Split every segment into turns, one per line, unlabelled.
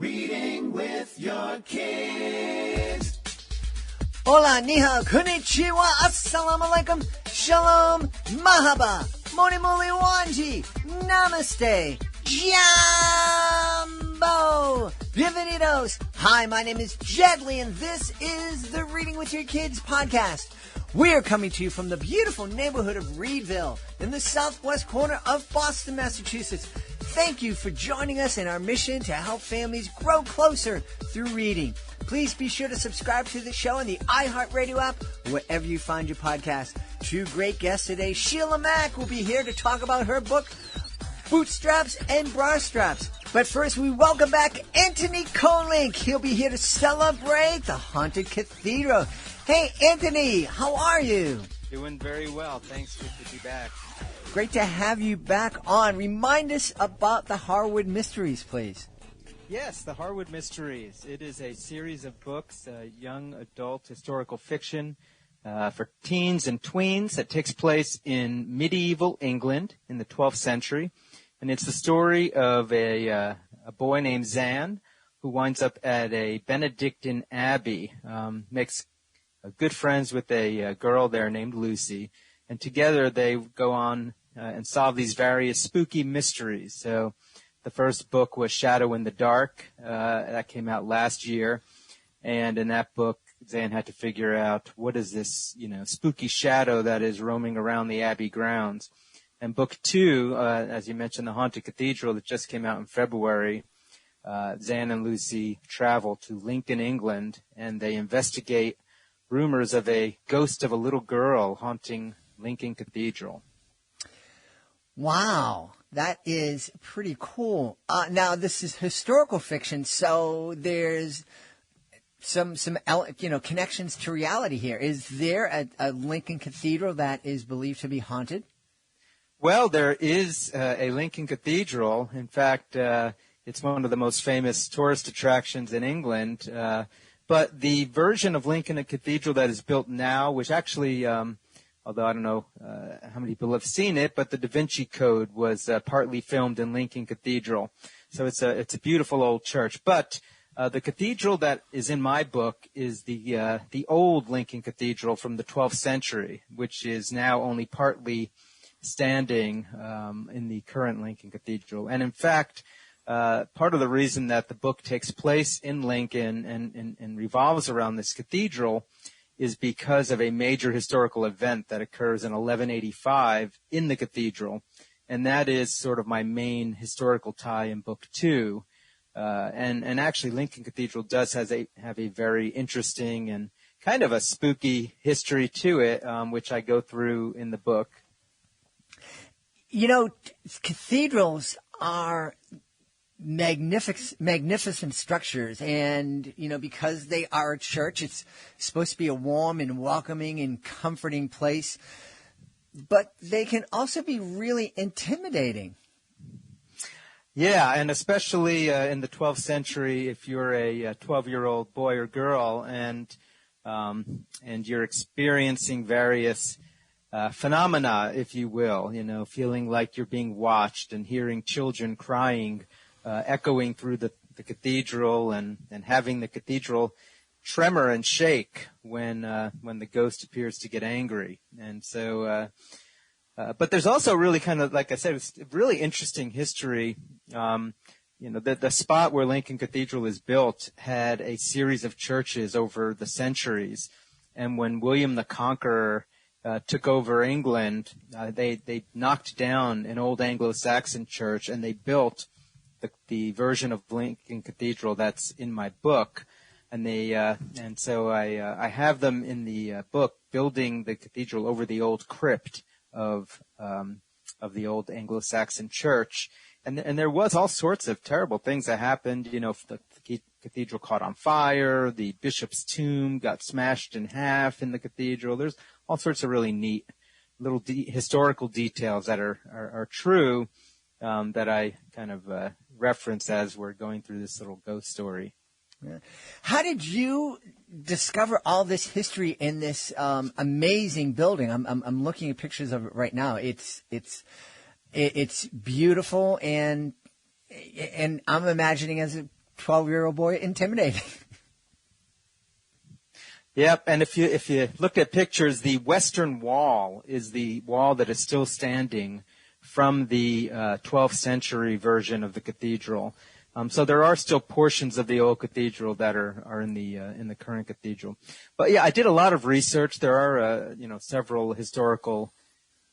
Reading with your kids.
Hola, ni hao, konnichiwa, assalamu alaikum, shalom, mahaba, moni moli wanji, namaste, jambo, bienvenidos. Hi, my name is Jedley, and this is the Reading with Your Kids podcast. We're coming to you from the beautiful neighborhood of Reedville in the southwest corner of Boston, Massachusetts. Thank you for joining us in our mission to help families grow closer through reading. Please be sure to subscribe to the show on the iHeartRadio app, wherever you find your podcast. Two great guests today. Shelia Mac will be here to talk about her book, Bootstraps and Bra Straps. But first, we welcome back Antony Kolenc. He'll be here to celebrate the Haunted Cathedral. Hey, Antony, how are you?
Doing very well. Thanks. Good to be back.
Great to have you back on. Remind us about the Harwood Mysteries, please.
Yes, the Harwood Mysteries. It is a series of books, young adult historical fiction for teens and tweens that takes place in medieval England in the 12th century. And it's the story of a boy named Zan who winds up at a Benedictine abbey, makes good friends with a girl there named Lucy, and together they go on and solve these various spooky mysteries. So the first book was Shadow in the Dark. That came out last year. And in that book, Zan had to figure out what is this, spooky shadow that is roaming around the abbey grounds. And book 2, as you mentioned, The Haunted Cathedral, that just came out in February, Zan and Lucy travel to Lincoln, England, and they investigate rumors of a ghost of a little girl haunting Lincoln Cathedral.
Wow, that is pretty cool. Now, this is historical fiction, so there's some connections to reality here. Is there a Lincoln Cathedral that is believed to be haunted?
Well, there is a Lincoln Cathedral. In fact, it's one of the most famous tourist attractions in England. But the version of Lincoln Cathedral that is built now, which actually, although I don't know how many people have seen it, but the Da Vinci Code was partly filmed in Lincoln Cathedral. So it's a beautiful old church. But the cathedral that is in my book is the old Lincoln Cathedral from the 12th century, which is now only partly standing in the current Lincoln Cathedral. And in fact, part of the reason that the book takes place in Lincoln and revolves around this cathedral is because of a major historical event that occurs in 1185 in the cathedral. And that is sort of my main historical tie in book 2. And actually Lincoln Cathedral does have a very interesting and kind of a spooky history to it, which I go through in the book.
Cathedrals are magnificent structures, and because they are a church, it's supposed to be a warm and welcoming and comforting place, but they can also be really intimidating.
Yeah, and especially in the 12th century, if you're a 12-year-old boy or girl and you're experiencing various phenomena, if you will, feeling like you're being watched and hearing children crying, echoing through the cathedral and having the cathedral tremor and shake when the ghost appears to get angry. And so, but there's also really kind of, like I said, it's really interesting history. The spot where Lincoln Cathedral is built had a series of churches over the centuries. And when William the Conqueror took over England, they knocked down an old Anglo-Saxon church and they built the version of Lincoln Cathedral that's in my book, and so I have them in the book building the cathedral over the old crypt of the old Anglo-Saxon church, and there was all sorts of terrible things that happened. The cathedral caught on fire, the bishop's tomb got smashed in half in the cathedral. There's all sorts of really neat little historical details that are true. That I kind of reference as we're going through this little ghost story.
Yeah. How did you discover all this history in this amazing building? I'm looking at pictures of it right now. It's beautiful, and I'm imagining as a 12-year-old boy intimidating.
Yep, and if you look at pictures, the western wall is the wall that is still standing from the 12th century version of the cathedral. So there are still portions of the old cathedral that are in the current cathedral. But yeah, I did a lot of research. There are several historical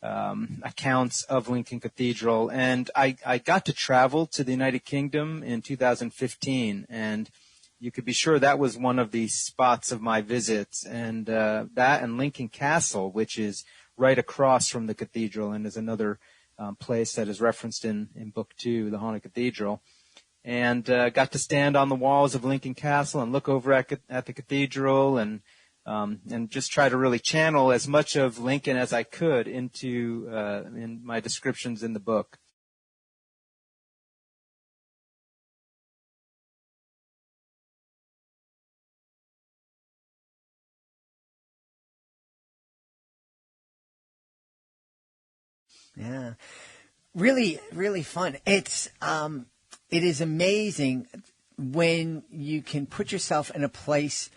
accounts of Lincoln Cathedral, and I got to travel to the United Kingdom in 2015, and you could be sure that was one of the spots of my visits, and that and Lincoln Castle, which is right across from the cathedral and is another place that is referenced in Book 2, The Haunted Cathedral. And got to stand on the walls of Lincoln Castle and look over at the cathedral and just try to really channel as much of Lincoln as I could into in my descriptions in the book.
Yeah, really, really fun. It is amazing when you can put yourself in a place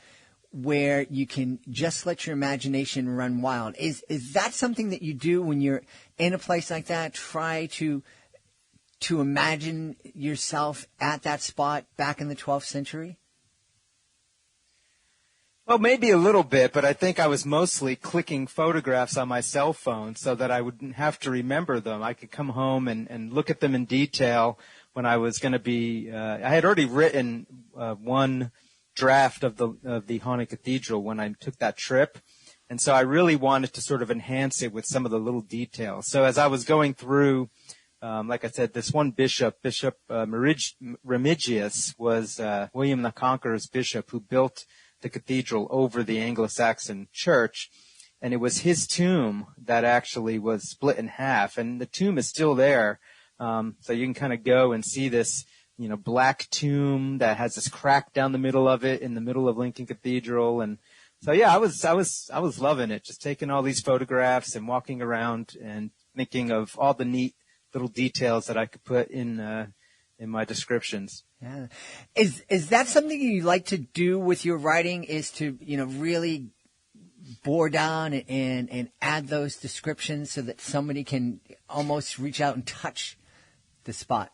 where you can just let your imagination run wild. Is that something that you do when you're in a place like that? Try to imagine yourself at that spot back in the 12th century?
Well, maybe a little bit, but I think I was mostly clicking photographs on my cell phone so that I wouldn't have to remember them. I could come home and look at them in detail when I was going to be. I had already written one draft of the Haunted Cathedral when I took that trip, and so I really wanted to sort of enhance it with some of the little details. So as I was going through, like I said, this one Bishop Remigius, was William the Conqueror's bishop who built the cathedral over the Anglo-Saxon church, and it was his tomb that actually was split in half, and the tomb is still there. So you can kind of go and see this, black tomb that has this crack down the middle of it in the middle of Lincoln Cathedral. And so, yeah, I was loving it, just taking all these photographs and walking around and thinking of all the neat little details that I could put in my descriptions.
Yeah. Is that something you like to do with your writing, is to, really bore down and add those descriptions so that somebody can almost reach out and touch the spot?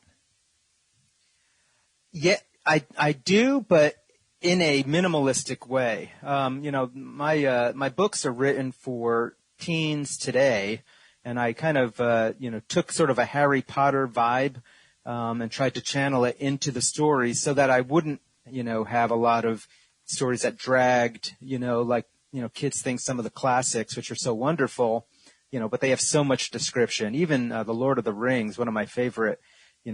Yeah, I do, but in a minimalistic way. My books are written for teens today, and I kind of, took sort of a Harry Potter vibe and tried to channel it into the story so that I wouldn't, have a lot of stories that dragged, kids think some of the classics, which are so wonderful, but they have so much description. Even The Lord of the Rings, one of my favorite,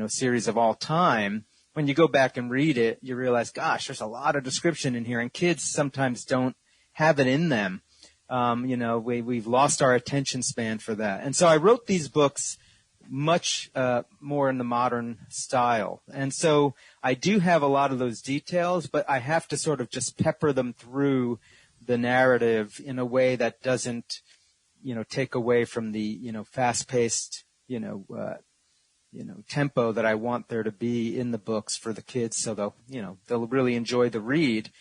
series of all time. When you go back and read it, you realize, gosh, there's a lot of description in here, and kids sometimes don't have it in them. We've lost our attention span for that. And so I wrote these books much more in the modern style. And so I do have a lot of those details, but I have to sort of just pepper them through the narrative in a way that doesn't, take away from the, fast-paced, tempo that I want there to be in the books for the kids, so they'll really enjoy the read,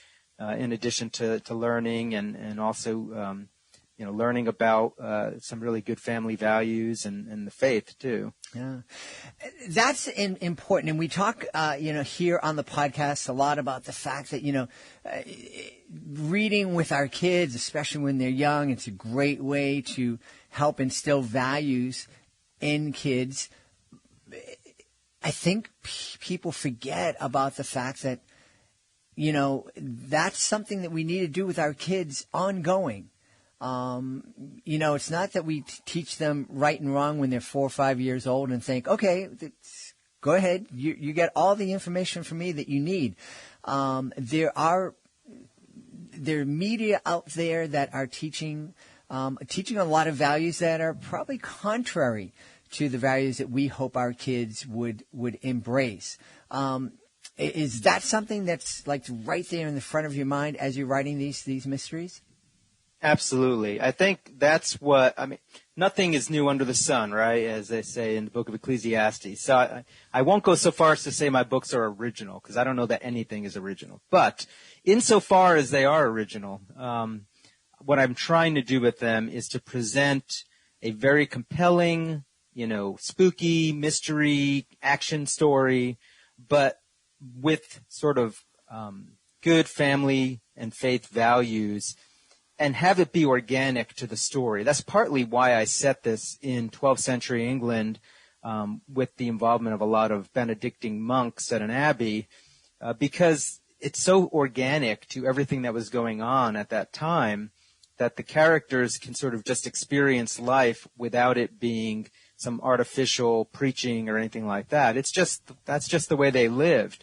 in addition to learning and also, learning about some really good family values and the faith too.
Yeah, that's important. And we talk, here on the podcast a lot about the fact that, reading with our kids, especially when they're young, it's a great way to help instill values in kids. I think people forget about the fact that, that's something that we need to do with our kids ongoing. It's not that we teach them right and wrong when they're 4 or 5 years old and think, okay, go ahead. You get all the information from me that you need. There are media out there that are teaching a lot of values that are probably contrary to the values that we hope our kids would embrace. Is that something that's like right there in the front of your mind as you're writing these mysteries?
Absolutely. I think that's nothing is new under the sun, right, as they say in the book of Ecclesiastes. So I won't go so far as to say my books are original, because I don't know that anything is original. But insofar as they are original, what I'm trying to do with them is to present a very compelling, spooky, mystery, action story, but with sort of good family and faith values, and have it be organic to the story. That's partly why I set this in 12th century England with the involvement of a lot of Benedictine monks at an abbey, because it's so organic to everything that was going on at that time that the characters can sort of just experience life without it being some artificial preaching or anything like that. That's just the way they lived.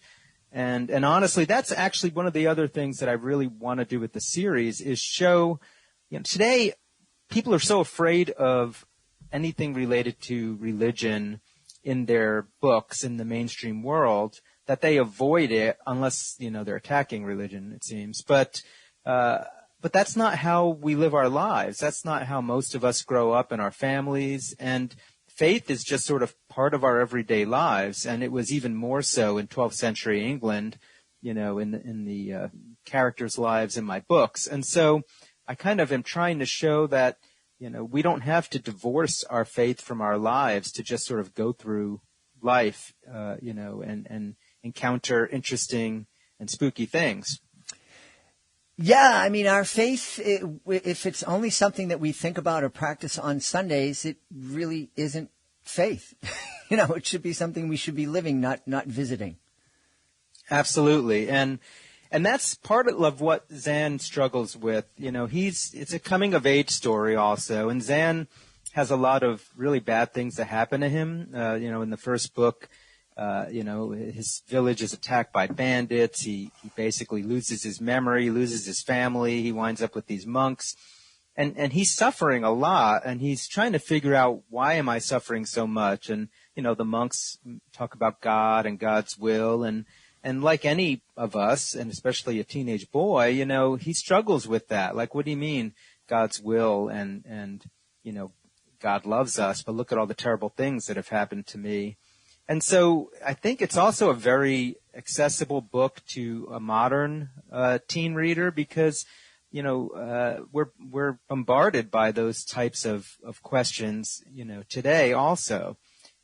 And honestly, that's actually one of the other things that I really want to do with the series is show, today people are so afraid of anything related to religion in their books in the mainstream world that they avoid it unless, they're attacking religion, it seems. But that's not how we live our lives. That's not how most of us grow up in our families. And faith is just sort of part of our everyday lives, and it was even more so in 12th century England, in the characters' lives in my books. And so I kind of am trying to show that, we don't have to divorce our faith from our lives to just sort of go through life, and encounter interesting and spooky things.
Yeah, our faith, if it's only something that we think about or practice on Sundays, it really isn't faith. It should be something we should be living, not visiting.
Absolutely. And that's part of what Zan struggles with. It's a coming of age story also. And Zan has a lot of really bad things that happen to him. In the first book, his village is attacked by bandits. He basically loses his memory, loses his family. He winds up with these monks. And he's suffering a lot, and he's trying to figure out, why am I suffering so much? And, the monks talk about God and God's will. And like any of us, and especially a teenage boy, he struggles with that. Like, what do you mean God's will and God loves us, but look at all the terrible things that have happened to me. And so I think it's also a very accessible book to a modern teen reader because, we're bombarded by those types of questions, today also.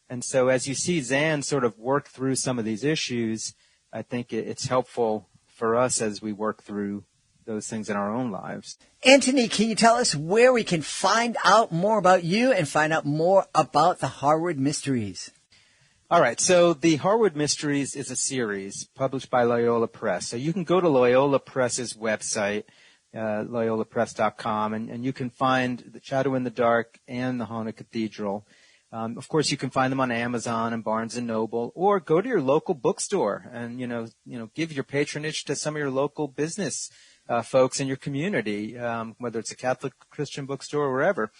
And so as you see Zan sort of work through some of these issues, I think it's helpful for us as we work through those things in our own lives.
Antony, can you tell us where we can find out more about you and find out more about the Harwood Mysteries?
All right, so the Harwood Mysteries is a series published by Loyola Press. So you can go to Loyola Press's website, loyolapress.com, and you can find The Shadow in the Dark and The Haunted Cathedral. Of course, you can find them on Amazon and Barnes & Noble, or go to your local bookstore and, give your patronage to some of your local business folks in your community, whether it's a Catholic, Christian bookstore or wherever.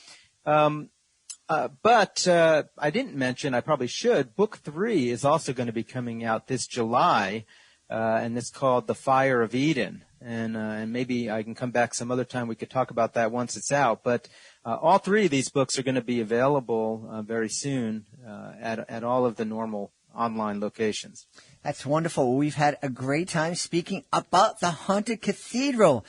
But I didn't mention, I probably should, Book 3 is also going to be coming out this July, and it's called The Fire of Eden. And maybe I can come back some other time. We could talk about that once it's out. But all three of these books are going to be available very soon at all of the normal online locations.
That's wonderful. We've had a great time speaking about The Haunted Cathedral,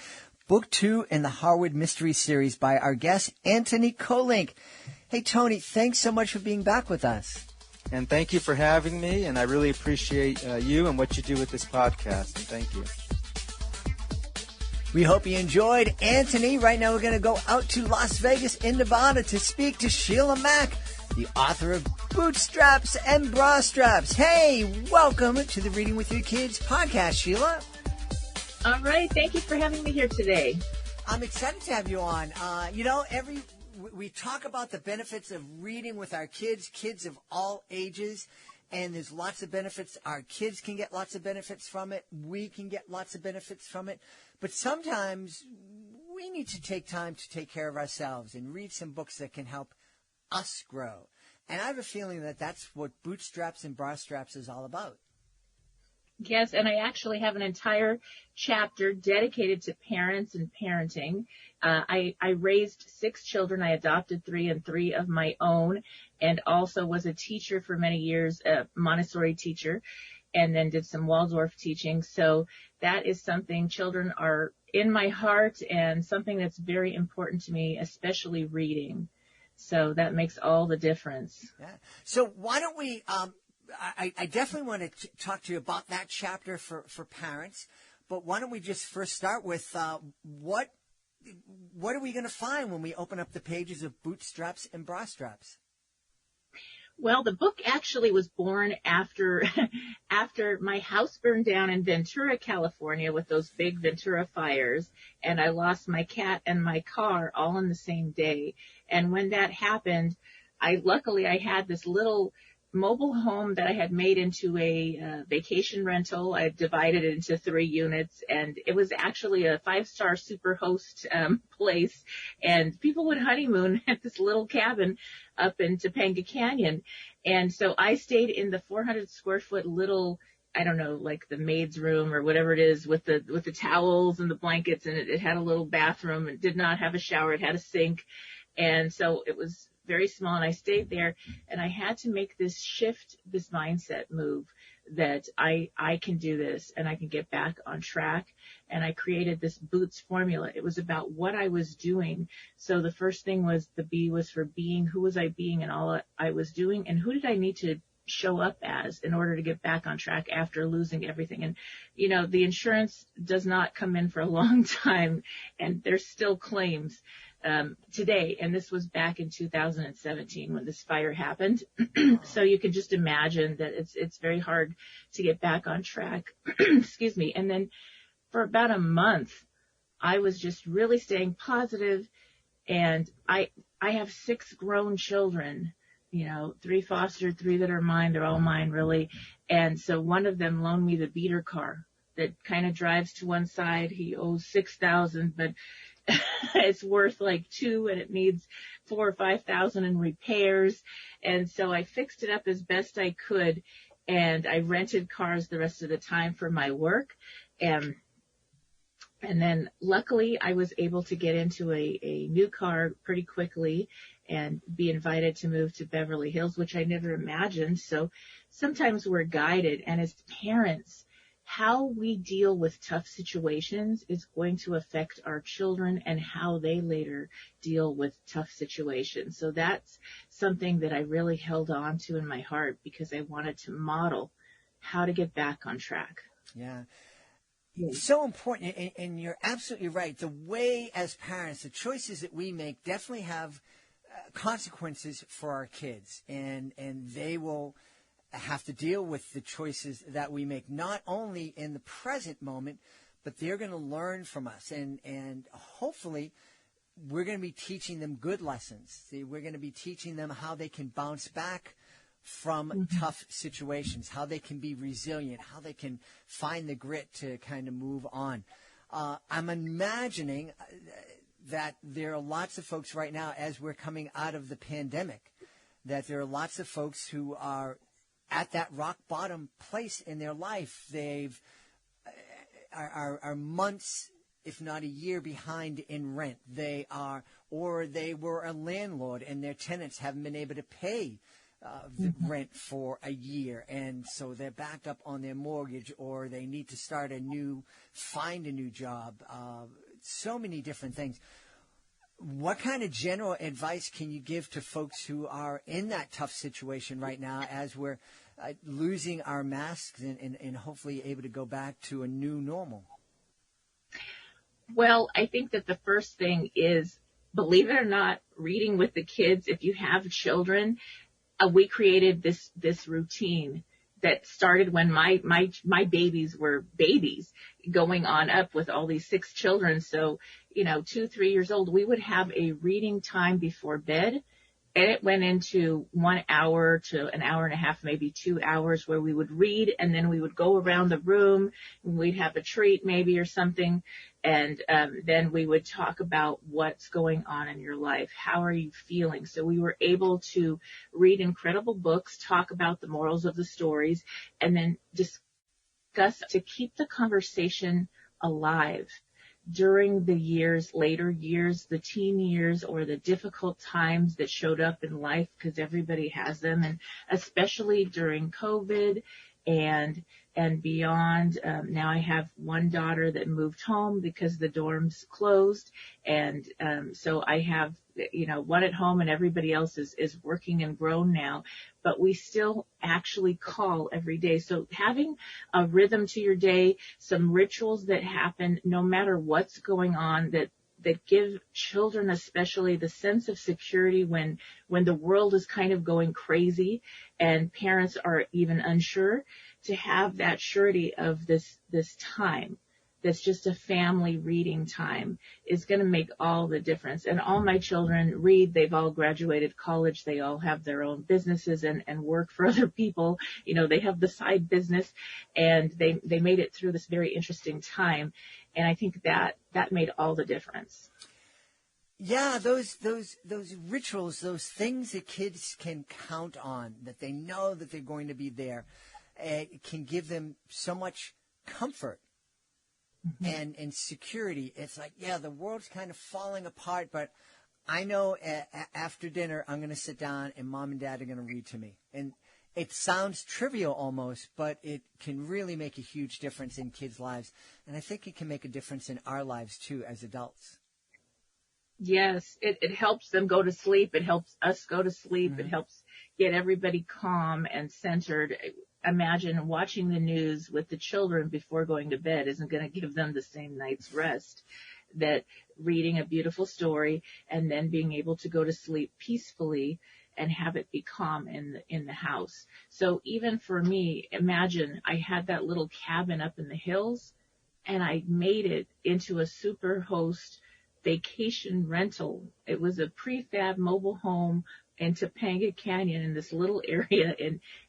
Book 2 in the Harwood Mysteries Series by our guest, Antony Kolenc. Hey, Tony, thanks so much for being back with us.
And thank you for having me, and I really appreciate you and what you do with this podcast. Thank you.
We hope you enjoyed. Antony, right now we're going to go out to Las Vegas in Nevada to speak to Shelia Mac, the author of Bootstraps and Bra Straps. Hey, welcome to the Reading with Your Kids podcast, Shelia.
All right. Thank you for having me here today.
I'm excited to have you on. We talk about the benefits of reading with our kids of all ages, and there's lots of benefits. Our kids can get lots of benefits from it. We can get lots of benefits from it. But sometimes we need to take time to take care of ourselves and read some books that can help us grow. And I have a feeling that that's what Bootstraps and Bra Straps is all about.
Yes, and I actually have an entire chapter dedicated to parents and parenting. I raised 6 children. I adopted 3 and 3 of my own, and also was a teacher for many years, a Montessori teacher, and then did some Waldorf teaching. So that is something, children are in my heart and something that's very important to me, especially reading. So that makes all the difference.
Yeah. So why don't we, I definitely want to talk to you about that chapter for parents, but why don't we just first start with what are we going to find when we open up the pages of Bootstraps and Bra Straps?
Well, the book actually was born after my house burned down in Ventura, California, with those big Ventura fires, and I lost my cat and my car all in the same day. And when that happened, luckily I had this little mobile home that I had made into a vacation rental. I divided it into 3 units, and it was actually a 5-star superhost place, and people would honeymoon at this little cabin up in Topanga Canyon. And so I stayed in the 400 square foot little, I don't know, like the maid's room or whatever it is, with the towels and the blankets, and it had a little bathroom. It did not have a shower. It had a sink. And so it was very small, and I stayed there, and I had to make this shift, this mindset move that I can do this and I can get back on track. And I created this Boots formula. It was about what I was doing. So the first thing was, the B was for being. Who was I being in all I was doing, and who did I need to show up as in order to get back on track after losing everything? And, you know, the insurance does not come in for a long time, and there's still claims today, and this was back in 2017 when this fire happened. So you can just imagine that it's very hard to get back on track. Excuse me. And then for about a month, I was just really staying positive, and I have 6 grown children, 3 fostered, 3 that are mine. They're all mine, really. And so one of them loaned me the beater car that kind of drives to one side. He owes $6,000, but it's worth like 2, and it needs 4 or 5,000 in repairs. And so I fixed it up as best I could, and I rented cars the rest of the time for my work. And then luckily I was able to get into a new car pretty quickly and be invited to move to Beverly Hills, which I never imagined. So sometimes we're guided, and as parents, how we deal with tough situations is going to affect our children and how they later deal with tough situations. So that's something that I really held on to in my heart, because I wanted to model how to get back on track.
Yeah. It's so important, and you're absolutely right. The way, as parents, the choices that we make definitely have consequences for our kids, and they will have to deal with the choices that we make, not only in the present moment, but they're going to learn from us. And hopefully we're going to be teaching them good lessons. We're going to be teaching them how they can bounce back from tough situations, how they can be resilient, how they can find the grit to kind of move on. I'm imagining that there are lots of folks right now, as we're coming out of the pandemic, that there are lots of folks who are at that rock bottom place in their life. They've are months, if not a year, behind in rent. They were a landlord, and their tenants haven't been able to pay the rent for a year, and so they're backed up on their mortgage, or they need to find a new job. So many different things. What kind of general advice can you give to folks who are in that tough situation right now, as we're losing our masks and hopefully able to go back to a new normal?
Well, I think that the first thing is, believe it or not, reading with the kids. If you have children, we created this routine that started when my babies were babies, going on up with all these 6 children. So, 2, 3 years old, we would have a reading time before bed, and it went into 1 hour to an hour and a half, maybe 2 hours, where we would read, and then we would go around the room, and we'd have a treat maybe or something, and then we would talk about what's going on in your life. How are you feeling? So we were able to read incredible books, talk about the morals of the stories, and then discuss discuss to keep the conversation alive during the later years, the teen years, or the difficult times that showed up in life, because everybody has them, and especially during COVID and beyond. Now I have one daughter that moved home because the dorms closed, and so I have, one at home, and everybody else is working and grown now, but we still actually call every day. So having a rhythm to your day, some rituals that happen no matter what's going on, that give children especially the sense of security when the world is kind of going crazy and parents are even unsure, to have that surety of this time that's just a family reading time is going to make all the difference. And all my children read. They've all graduated college. They all have their own businesses and work for other people. They have the side business, and they made it through this very interesting time. And I think that made all the difference.
Yeah, those rituals, those things that kids can count on, that they know that they're going to be there, it can give them so much comfort. Mm-hmm. And security. It's like, yeah, the world's kind of falling apart, but I know after dinner I'm going to sit down and mom and dad are going to read to me. And it sounds trivial almost, but it can really make a huge difference in kids' lives. And I think it can make a difference in our lives too as adults.
Yes, it helps them go to sleep. It helps us go to sleep. Mm-hmm. It helps get everybody calm and centered. Imagine watching the news with the children before going to bed isn't going to give them the same night's rest that reading a beautiful story and then being able to go to sleep peacefully and have it be calm in the house. So even for me, imagine I had that little cabin up in the hills, and I made it into a super host vacation rental. It was a prefab mobile home in Topanga Canyon in this little area,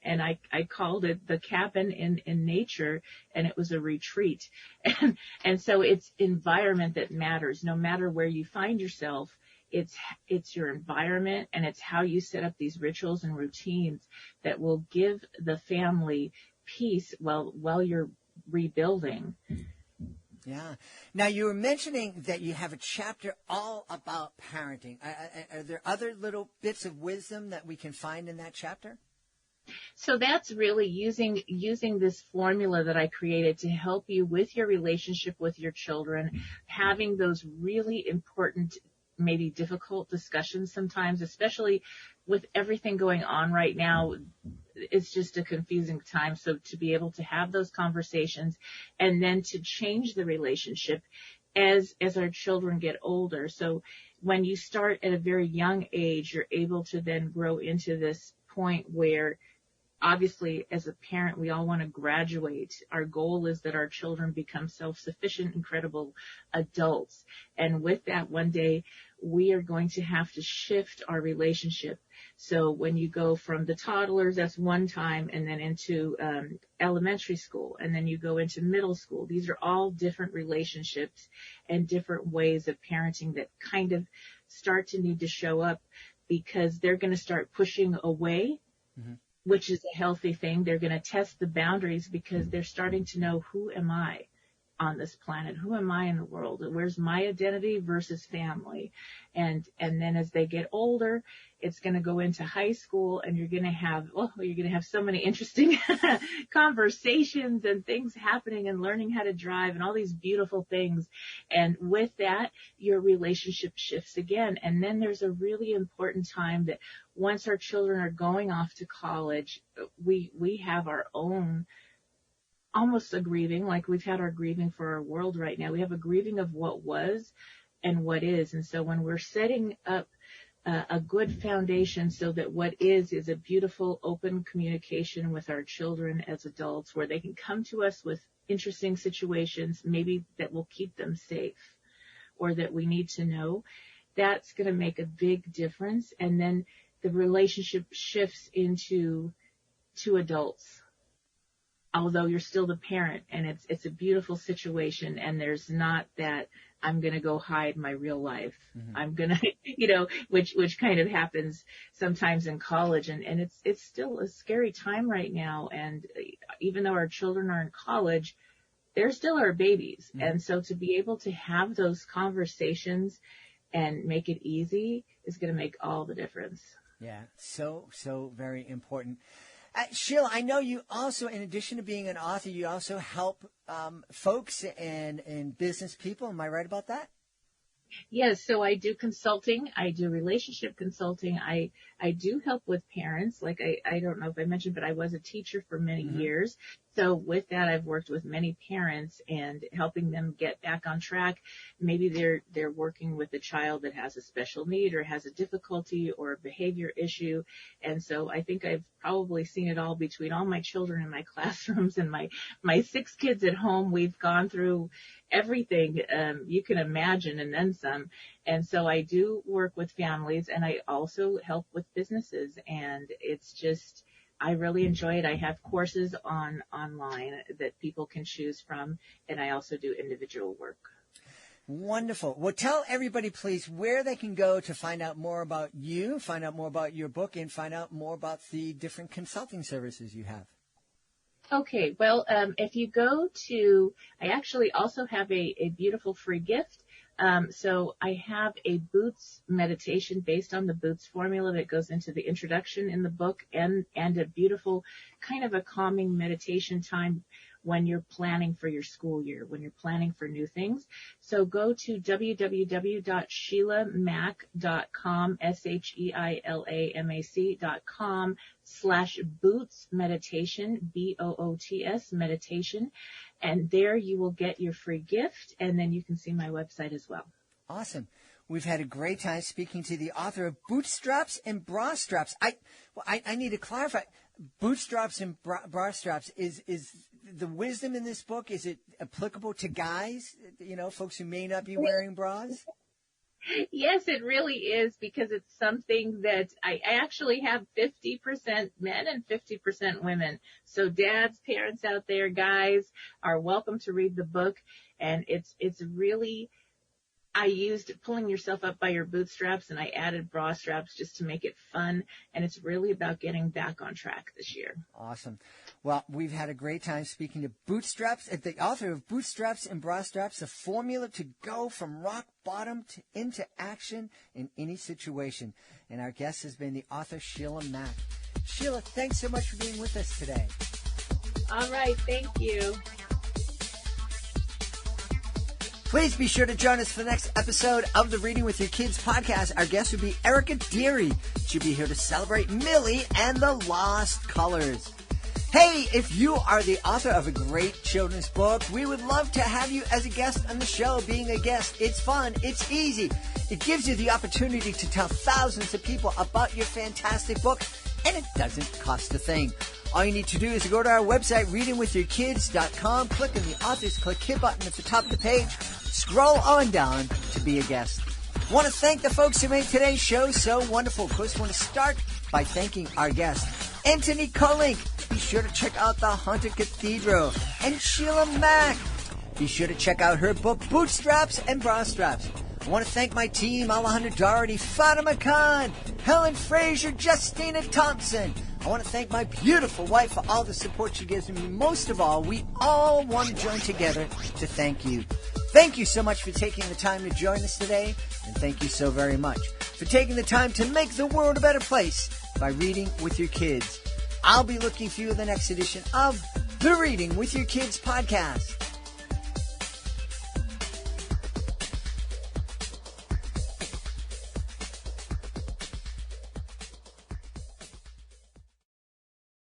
and I called it the cabin in nature, and it was a retreat. And so it's environment that matters. No matter where you find yourself, it's your environment, and it's how you set up these rituals and routines that will give the family peace while you're rebuilding.
Yeah. Now, you were mentioning that you have a chapter all about parenting. Are there other little bits of wisdom that we can find in that chapter?
So that's really using this formula that I created to help you with your relationship with your children, having those really important, maybe difficult discussions sometimes, especially with everything going on right now. It's just a confusing time. So to be able to have those conversations and then to change the relationship as our children get older. So when you start at a very young age, you're able to then grow into this point where obviously as a parent, we all want to graduate. Our goal is that our children become self-sufficient, incredible adults. And with that, one day we are going to have to shift our relationship. So when you go from the toddlers, that's one time, and then into elementary school, and then you go into middle school. These are all different relationships and different ways of parenting that kind of start to need to show up, because they're going to start pushing away, mm-hmm. which is a healthy thing. They're going to test the boundaries because they're starting to know, who am I on this planet? Who am I in the world? Where's my identity versus family? And then as they get older, it's going to go into high school, and you're going to have so many interesting conversations and things happening, and learning how to drive and all these beautiful things. And with that, your relationship shifts again. And then there's a really important time that once our children are going off to college, we have our own almost a grieving, like we've had our grieving for our world right now. We have a grieving of what was and what is. And so when we're setting up a good foundation so that what is a beautiful open communication with our children as adults, where they can come to us with interesting situations, maybe that will keep them safe or that we need to know, that's going to make a big difference. And then the relationship shifts into two adults although you're still the parent, and it's a beautiful situation, and there's not that I'm going to go hide my real life. I'm going to, which kind of happens sometimes in college, and it's still a scary time right now. And even though our children are in college, they're still our babies. And so to be able to have those conversations and make it easy is going to make all the difference.
Yeah, so very important. Sheila, I know you also, in addition to being an author, you also help folks and business people. Am I right about that?
Yes, so I do consulting. I do relationship consulting. I do help with parents. Like I don't know if I mentioned, but I was a teacher for many years. So with that, I've worked with many parents and helping them get back on track. Maybe they're working with a child that has a special need or has a difficulty or a behavior issue. And so I think I've probably seen it all between all my children in my classrooms and my 6 kids at home. We've gone through everything you can imagine and then some. And so I do work with families, and I also help with businesses. And it's just, I really enjoy it. I have courses online that people can choose from, and I also do individual work.
Wonderful. Well, tell everybody, please, where they can go to find out more about you, find out more about your book, and find out more about the different consulting services you have.
Okay, well, if you go to, I actually also have a beautiful free gift. So I have a Boots meditation based on the Boots formula that goes into the introduction in the book, and a beautiful kind of a calming meditation time when you're planning for your school year, when you're planning for new things. So go to www.sheliamac.com, SHEILAMAC.com/Boots meditation, BOOTS meditation. And there you will get your free gift, and then you can see my website as well.
Awesome. We've had a great time speaking to the author of Bootstraps and Bra Straps. I need to clarify. Bootstraps and bra straps, is the wisdom in this book, is it applicable to guys, folks who may not be wearing bras?
Yes, it really is, because it's something that I actually have 50% men and 50% women. So dads, parents out there, guys are welcome to read the book. And it's really, I used pulling yourself up by your bootstraps, and I added bra straps just to make it fun. And it's really about getting back on track this year.
Awesome. Well, we've had a great time speaking to the author of Bootstraps and Bra Straps, a formula to go from rock bottom into action in any situation. And our guest has been the author, Shelia Mac. Sheila, thanks so much for being with us today.
All right. Thank you.
Please be sure to join us for the next episode of the Reading with Your Kids podcast. Our guest will be Erica Deary. She'll be here to celebrate Millie and the Lost Colors. Hey, if you are the author of a great children's book, we would love to have you as a guest on the show. Being a guest, it's fun, it's easy. It gives you the opportunity to tell thousands of people about your fantastic book, and it doesn't cost a thing. All you need to do is go to our website, readingwithyourkids.com, click on the Authors Click Here button at the top of the page, scroll on down to be a guest. I want to thank the folks who made today's show so wonderful. Of course, I want to start by thanking our guest, Antony Kolenc. Be sure to check out the Haunted Cathedral. And Shelia Mac. Be sure to check out her book, Bootstraps and Bra Straps. I want to thank my team, Alejandra Doherty, Fatima Khan, Helen Frazier, Justina Thompson. I want to thank my beautiful wife for all the support she gives me. Most of all, we all want to join together to thank you. Thank you so much for taking the time to join us today. And thank you so very much for taking the time to make the world a better place by reading with your kids. I'll be looking for you in the next edition of the Reading with Your Kids podcast.